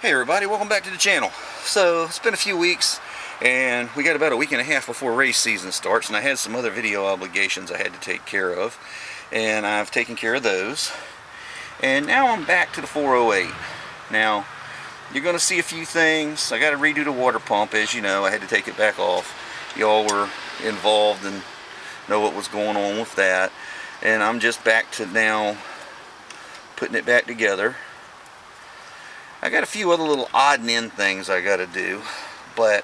Hey everybody, welcome back to the channel. So it's been a few weeks and we got about a week and a half before race season starts, and I had some other video obligations I had to take care of, and I've taken care of those. And now I'm back to the 408. Now you're going to see a few things. I got to redo the water pump. As you know, I had to take it back off. Y'all were involved and know what was going on with that, and I'm just back to now putting it back together. I got a few other little odd and end things I got to do, but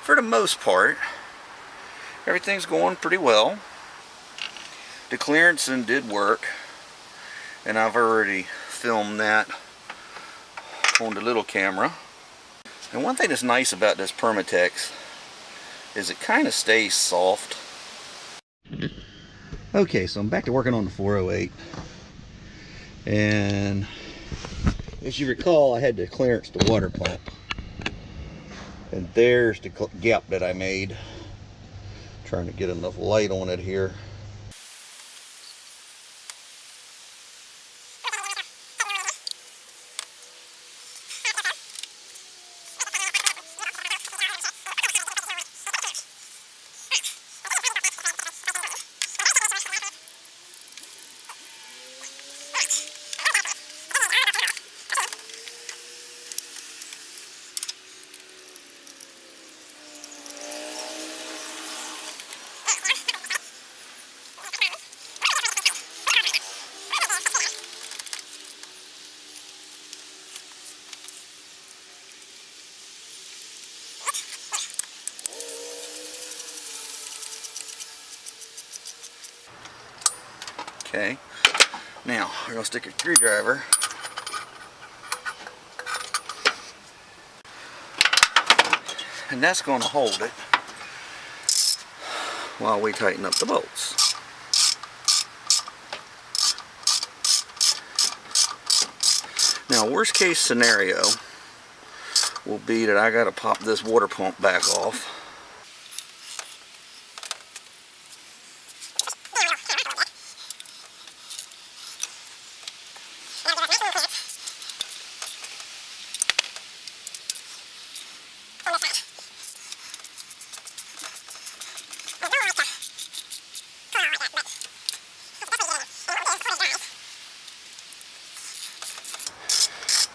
for the most part, everything's going pretty well. The clearancing did work, and I've already filmed that on the little camera. And one thing that's nice about this Permatex is it kind of stays soft. Okay, so I'm back to working on the 408, and as you recall, I had to clearance the water pump, and there's the gap that I made. Trying to get enough light on it here. Okay, now we're going to stick a screwdriver and that's going to hold it while we tighten up the bolts. Now, worst case scenario will be that I got to pop this water pump back off.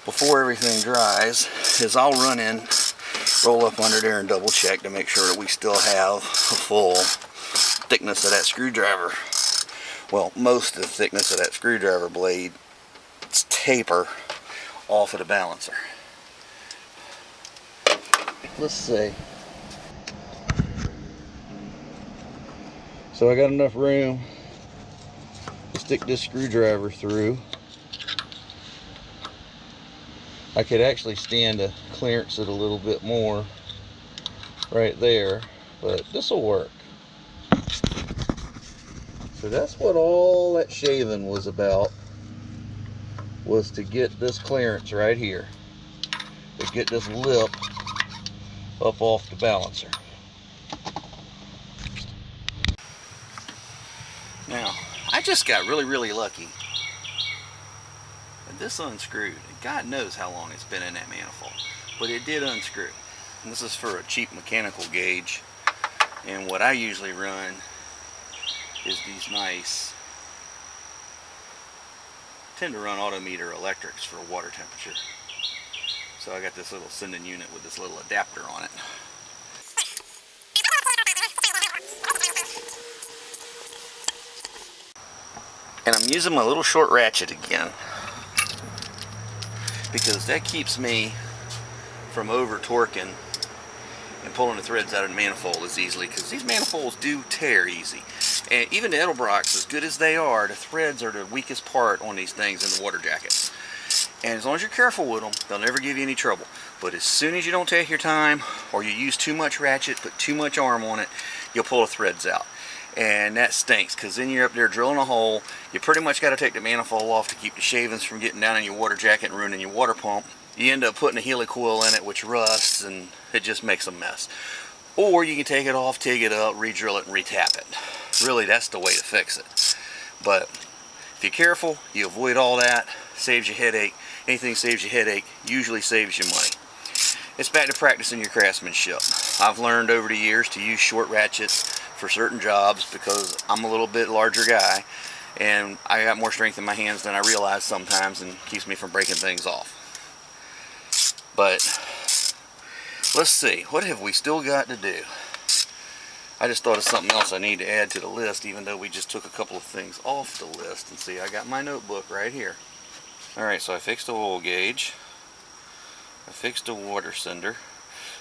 Before everything dries, is I'll run in, roll up under there and double check to make sure that we still have a full thickness of that screwdriver. Well, most of the thickness of that screwdriver blade, it's taper off of the balancer. Let's see. So I got enough room to stick this screwdriver through. I could actually stand to clearance it a little bit more right there, but this will work. So that's what all that shaving was about, was to get this clearance right here, to get this lip up off the balancer. Now, I just got really lucky. This unscrewed. God knows how long it's been in that manifold, but it did unscrew. And this is for a cheap mechanical gauge, and what I usually run is these nice, tend to run autometer electrics for water temperature. So I got this little sending unit with this little adapter on it. And I'm using my little short ratchet again, because that keeps me from over torquing and pulling the threads out of the manifold as easily, because these manifolds do tear easy. And even the Edelbrocks, as good as they are, the threads are the weakest part on these things in the water jacket. And as long as you're careful with them, they'll never give you any trouble. But as soon as you don't take your time, or you use too much ratchet, put too much arm on it, you'll pull the threads out. And that stinks, because then you're up there drilling a hole. You pretty much got to take the manifold off to keep the shavings from getting down in your water jacket and ruining your water pump. You end up putting a helicoil in it, which rusts, and it just makes a mess. Or you can take it off, TIG it up, re-drill it, and re-tap it. Really, that's the way to fix it. But if you're careful, you avoid all that, saves you headache, Anything saves you headache usually saves you money. It's back to practicing your craftsmanship. I've learned over the years to use short ratchets for certain jobs because I'm a little bit larger guy and I got more strength in my hands than I realize sometimes, and keeps me from breaking things off. But let's see, what have we still got to do? I just thought of something else I need to add to the list, even though we just took a couple of things off the list. And see, I got my notebook right here. Alright, so I fixed the oil gauge. I fixed the water sender.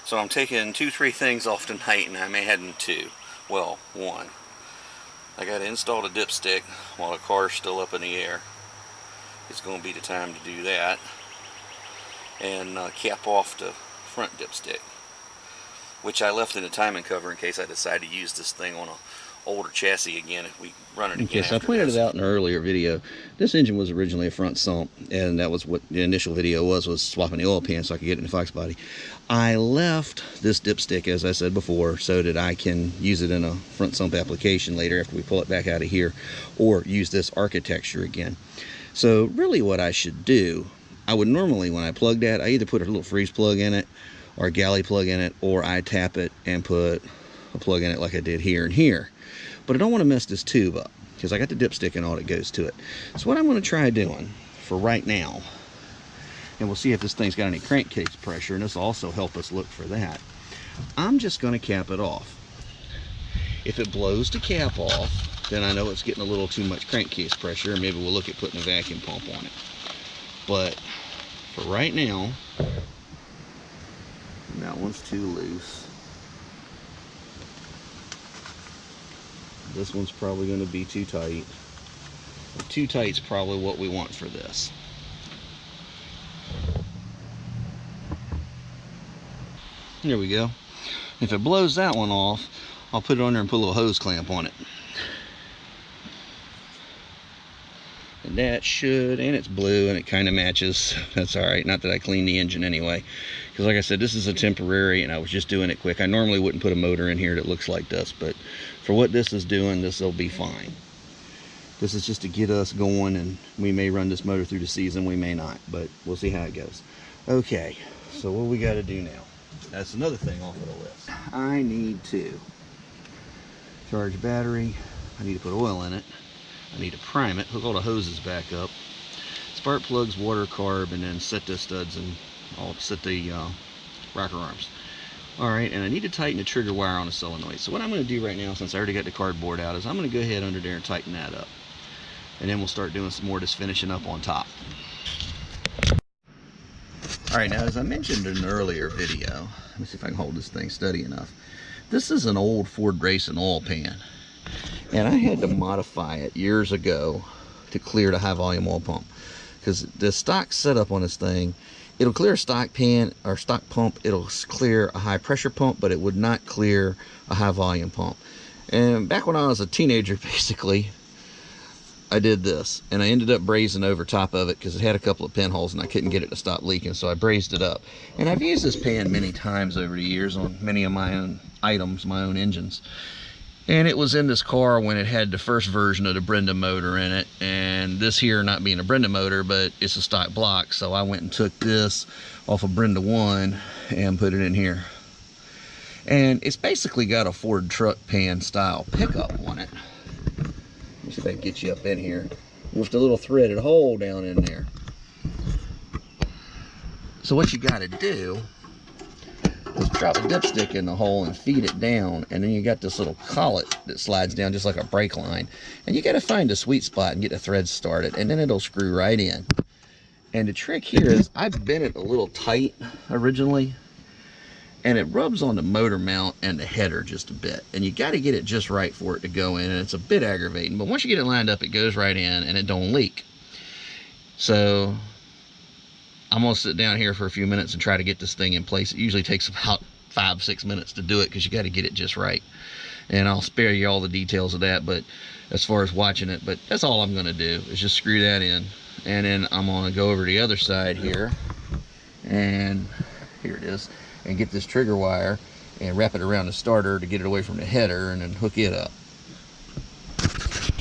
So I'm taking 2-3 things off tonight, and I'm adding 2. Well, 1. I got to install the dipstick while the car's still up in the air. It's going to be the time to do that. And cap off the front dipstick, which I left in the timing cover in case I decide to use this thing on a older chassis again if we run it again. Okay, so I pointed it out in an earlier video. This engine was originally a front sump, and that was what the initial video was swapping the oil pan so I could get it in the Fox body. I left this dipstick, as I said before, so that I can use it in a front sump application later after we pull it back out of here, or use this architecture again. So really what I should do, I would normally, when I plug that, I either put a little freeze plug in it or a galley plug in it, or I tap it and put a plug in it like I did here and here. But I don't want to mess this tube up because I got the dipstick and all that goes to it. So what I'm going to try doing for right now, and we'll see if this thing's got any crankcase pressure, and this will also help us look for that. I'm just going to cap it off. If it blows the cap off, then I know it's getting a little too much crankcase pressure, and maybe we'll look at putting a vacuum pump on it. But for right now, that one's too loose. This one's probably going to be too tight. Too tight's probably what we want for this. There we go. If it blows that one off, I'll put it on there and put a little hose clamp on it. And that should, and it's blue and it kind of matches. That's alright, not that I cleaned the engine anyway. Because like I said, this is a temporary and I was just doing it quick. I normally wouldn't put a motor in here that looks like this, but for what this is doing, this will be fine. This is just to get us going, and we may run this motor through the season, we may not, but we'll see how it goes. Okay, so what we got to do now? That's another thing off of the list. I need to charge battery. I need to put oil in it. I need to prime it, hook all the hoses back up, spark plugs, water, carb, and then set the studs and I'll set the rocker arms. Alright, and I need to tighten the trigger wire on the solenoid. So what I'm going to do right now, since I already got the cardboard out, is I'm going to go ahead under there and tighten that up. And then we'll start doing some more just finishing up on top. Alright, now as I mentioned in an earlier video, let me see if I can hold this thing steady enough. This is an old Ford Racing oil pan. And I had to modify it years ago to clear the high volume oil pump. Because the stock setup on this thing, it'll clear a stock pan or stock pump, it'll clear a high pressure pump, but it would not clear a high volume pump. And back when I was a teenager, basically, I did this. And I ended up brazing over top of it because it had a couple of pinholes and I couldn't get it to stop leaking, so I brazed it up. And I've used this pan many times over the years on many of my own items, my own engines. And it was in this car when it had the first version of the Brenda motor in it, and this here not being a Brenda motor, but it's a stock block, so I went and took this off of Brenda 1 and put it in here. And it's basically got a Ford truck pan style pickup on it. Let me see if I can get you up in here with the little threaded hole down in there. So what you got to do is drop a dipstick in the hole and feed it down, and then you got this little collet that slides down just like a brake line, and you got to find a sweet spot and get the threads started, and then it'll screw right in. And the trick here is I bent it a little tight originally, and it rubs on the motor mount and the header just a bit, and you got to get it just right for it to go in, and it's a bit aggravating, but once you get it lined up, it goes right in and it don't leak. So I'm gonna sit down here for a few minutes and try to get this thing in place. It usually takes about 5-6 minutes to do it because you got to get it just right, and I'll spare you all the details of that, but as far as watching it, but that's all I'm going to do is just screw that in, and then I'm going to go over to the other side here, and here it is, and get this trigger wire and wrap it around the starter to get it away from the header and then hook it up.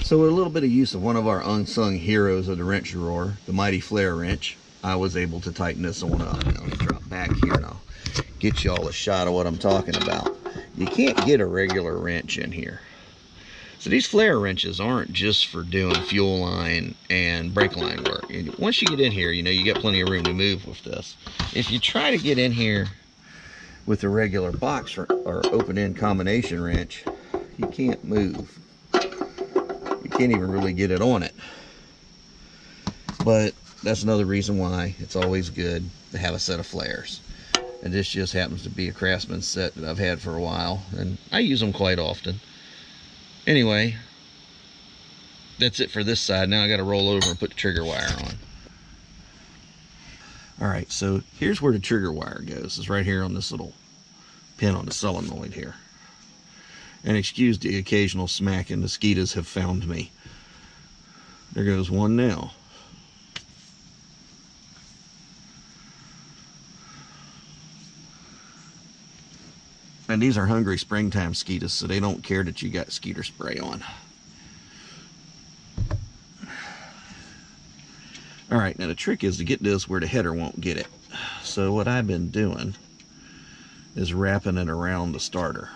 So with a little bit of use of one of our unsung heroes of the wrench drawer, the mighty flare wrench, I was able to tighten this one up. Now, let me drop back here and I'll get you all a shot of what I'm talking about. You can't get a regular wrench in here. So these flare wrenches aren't just for doing fuel line and brake line work. Once you get in here, you know, you got plenty of room to move with this. If you try to get in here with a regular box or open-end combination wrench, you can't move. You can't even really get it on it. But that's another reason why it's always good to have a set of flares. And this just happens to be a Craftsman set that I've had for a while, and I use them quite often. Anyway, that's it for this side. Now I got to roll over and put the trigger wire on. Alright, so here's where the trigger wire goes. It's right here on this little pin on the solenoid here. And excuse the occasional smacking, the mosquitoes have found me. There goes one now. And these are hungry springtime mosquitoes, so they don't care that you got skeeter spray on. Alright, now the trick is to get this where the header won't get it. So what I've been doing is wrapping it around the starter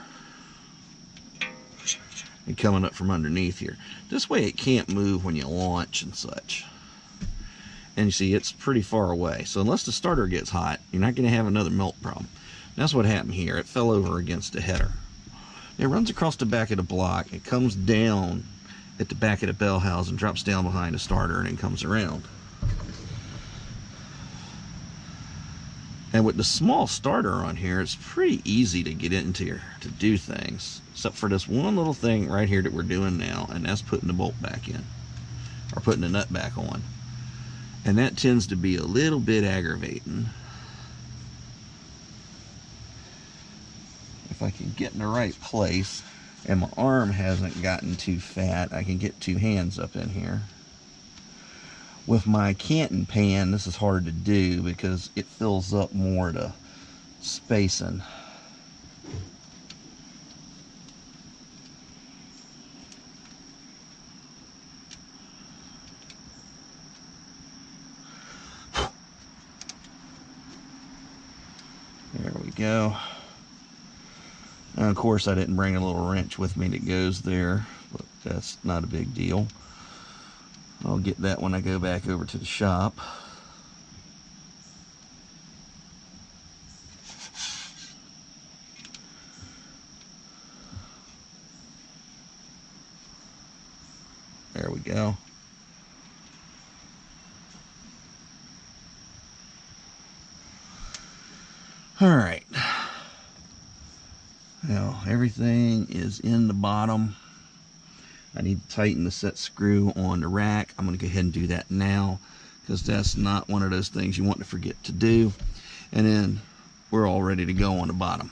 and coming up from underneath here. This way it can't move when you launch and such. And you see, it's pretty far away. So unless the starter gets hot, you're not going to have another melt problem. That's what happened here. It fell over against the header. It runs across the back of the block. It comes down at the back of the bell housing, drops down behind the starter, and then comes around. And with the small starter on here, it's pretty easy to get into here to do things, except for this one little thing right here that we're doing now, and that's putting the bolt back in, or putting the nut back on. And that tends to be a little bit aggravating. If I can get in the right place and my arm hasn't gotten too fat, I can get two hands up in here. With my Canton pan, this is hard to do because it fills up more to spacing. There we go. And of course, I didn't bring a little wrench with me that goes there, but that's not a big deal. I'll get that when I go back over to the shop. There we go. All right. Now everything is in the bottom. I need to tighten the set screw on the rack. I'm going to go ahead and do that now because that's not one of those things you want to forget to do. And then we're all ready to go on the bottom.